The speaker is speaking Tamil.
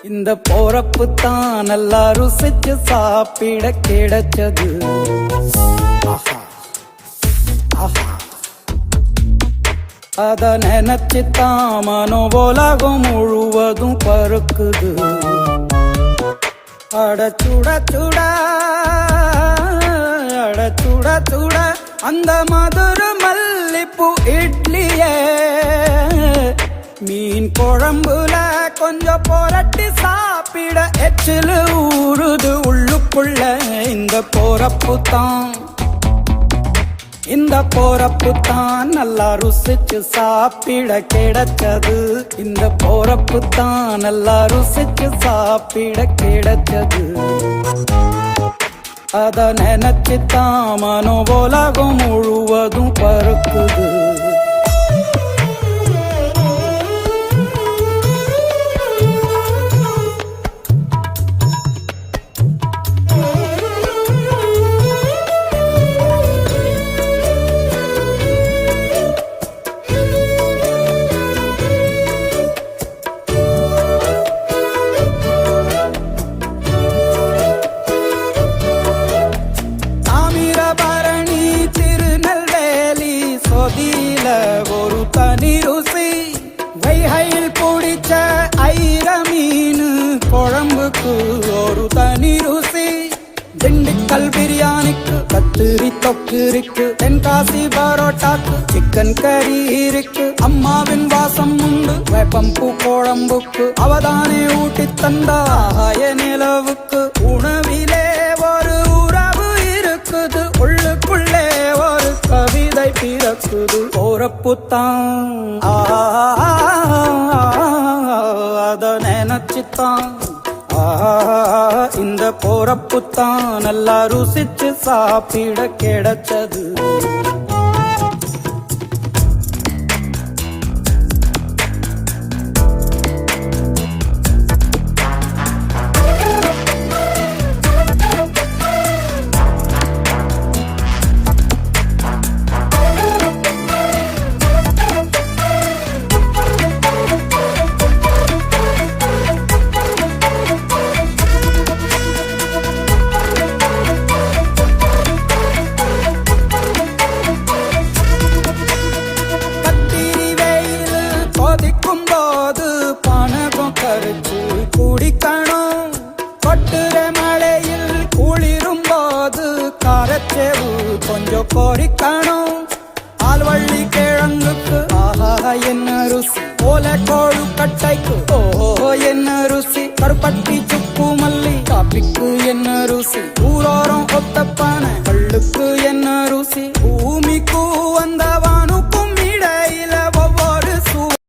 இந்த போறப்பு தான் நல்லா ருசிச்சு சாப்பிட கிடைச்சது. அத நினைச்சுத்தான் மனோ உலகம் முழுவதும் பருக்குது. அடச்சுட சுட அடச்சுட சுட அந்த மதுர மல்லிப்பூ இட்லியே மீன் குழம்புல கொஞ்சம் புரட்டி சாப்பிட எச்சிலு ஊறுது உள்ளுக்குள்ள. இந்த போறப்பு தான் நல்லா ருசிச்சு சாப்பிட கிடைச்சது. இந்த போறப்பு தான் நல்லா ருசிச்சு சாப்பிட கிடைச்சது. அத நினைச்சுத்தான் மனோ உலகம் முழுவதும் பருக்குது. ஒரு தனி ருசி வைகையில் பிடிச்ச ஐர மீன் குழம்புக்கு ஒரு தனி ருசி. திண்டுக்கல் பிரியாணிக்கு கத்திரி தொக்கு இருக்கு. தென்காசி பரோட்டாக்கு சிக்கன் கறி இருக்கு. அம்மாவின் வாசம் உண்டு வேப்பம்பூ குழம்புக்கு. அவதானே ஊட்டி தந்தாய நிலவுக்கு. உணவிலே ஒரு உறவு இருக்குது. உள்ளுக்குள்ளே ஒரு கவிதை பிறக்குது. போறப்பு தான் அத நினைச்சுத்தான் இந்த போறப்பு தான் நல்லா ருசிச்சு சாப்பிட கிடைச்சது. போது பணகம் கரைச்சு குடிக்கணும். கொட்டுற மழையில் குளிரும் போது காரச்சேவு கொஞ்சம் பொறிக்கணும். ஆல்வள்ளி கிழங்குக்கு ஆஹா என்ன ருசி. ஓலை கோழு கட்டைக்கு ஓஹோ என்ன ருசி. கருப்பட்டி சுப்பு மல்லி காப்பிக்கு என்ன ருசி. ஊரோரம் ஒத்தப்பான